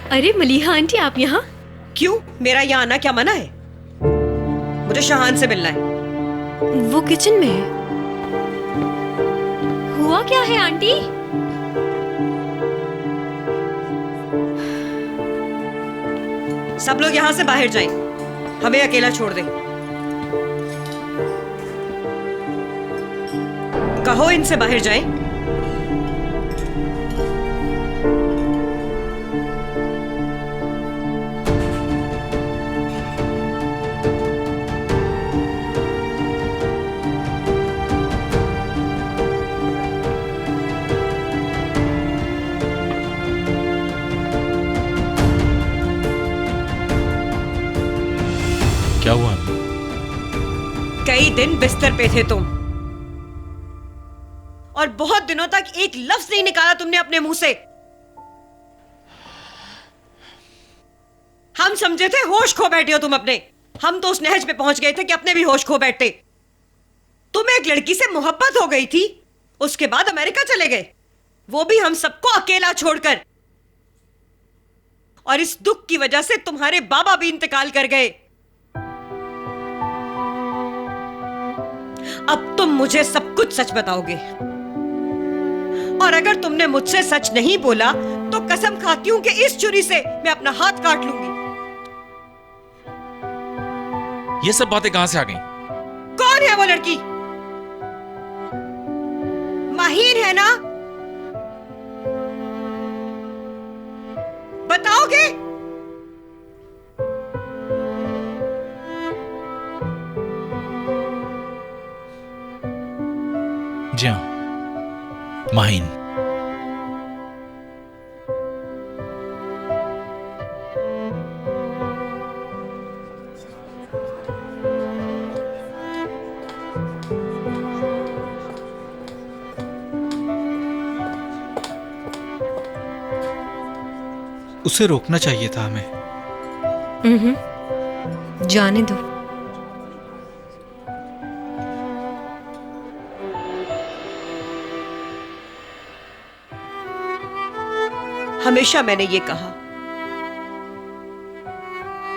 अरे मलीहा आंटी, आप यहाँ? क्यों? मेरा यहाँ आना क्या मना है? मुझे शाहान से मिलना है। वो किचन में है। हुआ क्या है आंटी? सब लोग यहाँ से बाहर जाएं, हमें अकेला छोड़ दें। कहो इनसे बाहर जाएं। क्या हुआ? कई दिन बिस्तर पे थे तुम, और बहुत दिनों तक एक लफ्ज नहीं निकाला तुमने अपने मुंह से। हम समझे थे होश खो बैठे हो तुम अपने। हम तो उस नहज पे पहुंच गए थे कि अपने भी होश खो बैठते। तुम्हें एक लड़की से मोहब्बत हो गई थी, उसके बाद अमेरिका चले गए, वो भी हम सबको अकेला छोड़कर। और इस दुख की वजह से तुम्हारे बाबा भी इंतकाल कर गए। अब तुम मुझे सब कुछ सच बताओगे, और अगर तुमने मुझसे सच नहीं बोला तो कसम खाती हूं कि इस छुरी से मैं अपना हाथ काट लूंगी। ये सब बातें कहां से आ गई? कौन है वो लड़की? माहीन है ना? बताओगे? जी हाँ, माहीन। उसे रोकना चाहिए था हमें। जाने दो। हमेशा मैंने ये कहा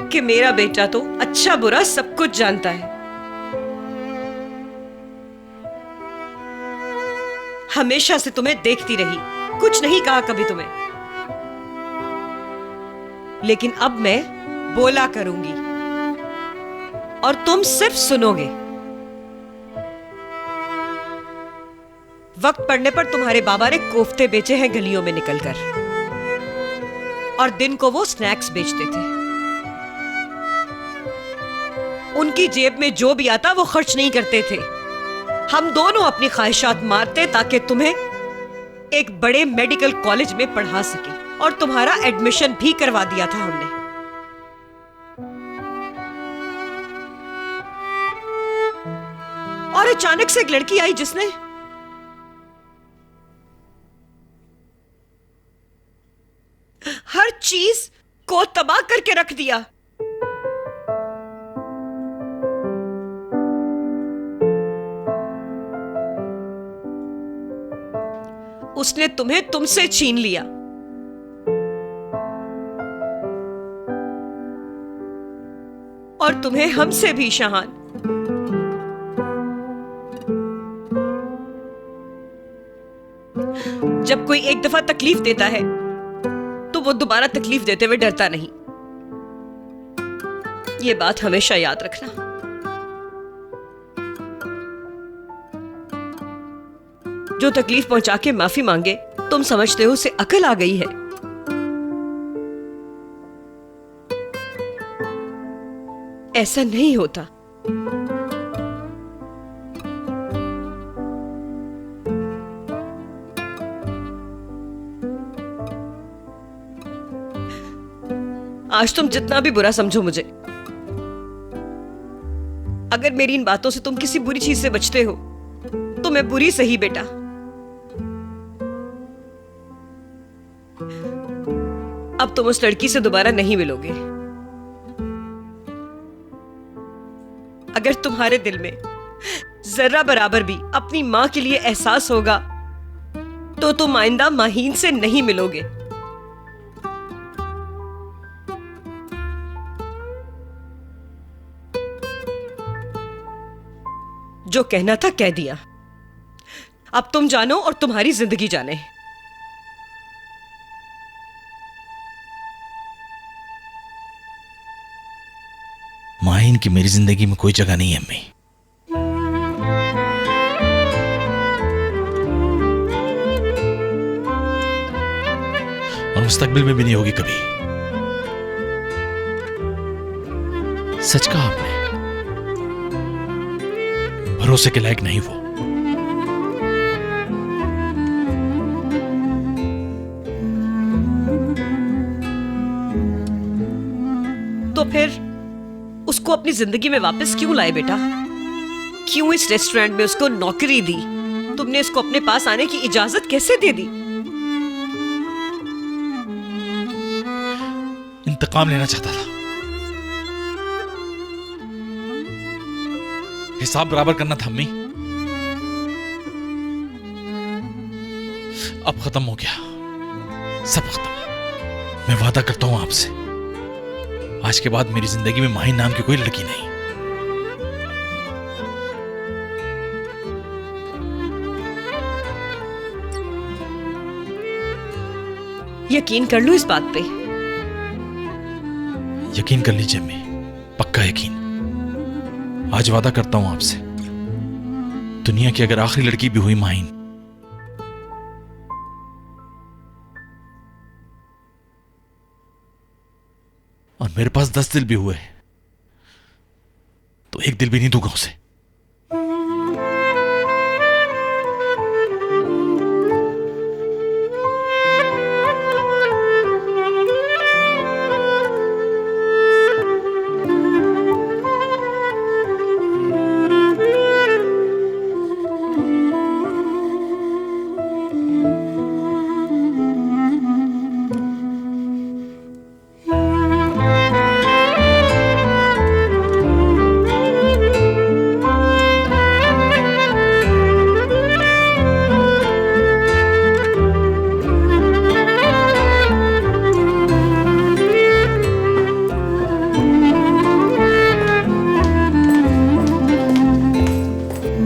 कि मेरा बेटा तो अच्छा बुरा सब कुछ जानता है। हमेशा से तुम्हें देखती रही, कुछ नहीं कहा कभी तुम्हें, लेकिन अब मैं बोला करूंगी और तुम सिर्फ सुनोगे। वक्त पड़ने पर तुम्हारे बाबा ने कोफ्ते बेचे हैं गलियों में निकलकर, और दिन को वो स्नैक्स बेचते थे। उनकी जेब में जो भी आता वो खर्च नहीं करते थे। हम दोनों अपनी ख्वाहिशात मारते ताकि तुम्हें एक बड़े मेडिकल कॉलेज में पढ़ा सके, और तुम्हारा एडमिशन भी करवा दिया था हमने। और अचानक से एक लड़की आई जिसने हर चीज को तबाह करके रख दिया। उसने तुम्हें तुमसे छीन लिया, और तुम्हें हमसे भी, शाहान। जब कोई एक दफा तकलीफ देता है तो वो दोबारा तकलीफ देते हुए डरता नहीं। ये बात हमेशा याद रखना। जो तकलीफ पहुंचा के माफी मांगे, तुम समझते हो उसे अकल आ गई है। ऐसा नहीं होता। आज तुम जितना भी बुरा समझो मुझे, अगर मेरी इन बातों से तुम किसी बुरी चीज से बचते हो तो मैं बुरी सही बेटा। अब तुम उस लड़की से दोबारा नहीं मिलोगे। अगर तुम्हारे दिल में जरा बराबर भी अपनी मां के लिए एहसास होगा तो तुम आइंदा माहीन से नहीं मिलोगे। जो कहना था कह दिया। अब तुम जानो और तुम्हारी जिंदगी जाने। माहिन की मेरी जिंदगी में कोई जगह नहीं है अम्मी। और मुस्तकबिल में भी नहीं होगी कभी। सच कहा आपने, भरोसे के लायक नहीं वो। तो फिर उसको अपनी जिंदगी में वापस क्यों लाए बेटा? क्यों इस रेस्टोरेंट में उसको नौकरी दी? तुमने उसको अपने पास आने की इजाजत कैसे दे दी? इंतकाम लेना चाहता था, हिसाब बराबर करना था अम्मी। अब खत्म हो गया, सब खत्म। मैं वादा करता हूं आपसे, आज के बाद मेरी जिंदगी में माहिन नाम की कोई लड़की नहीं। यकीन कर लो इस बात पे। यकीन कर लीजिए अम्मी, पक्का यकीन। आज वादा करता हूं आपसे, दुनिया की अगर आखिरी लड़की भी हुई माहिन, और मेरे पास 10 दिल भी हुए तो एक दिल भी नहीं दूंगा उसे।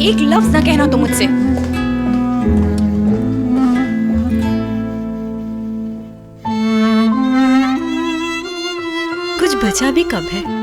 एक लफ्ज ना कहना तुम मुझसे। कुछ बचा भी कब है?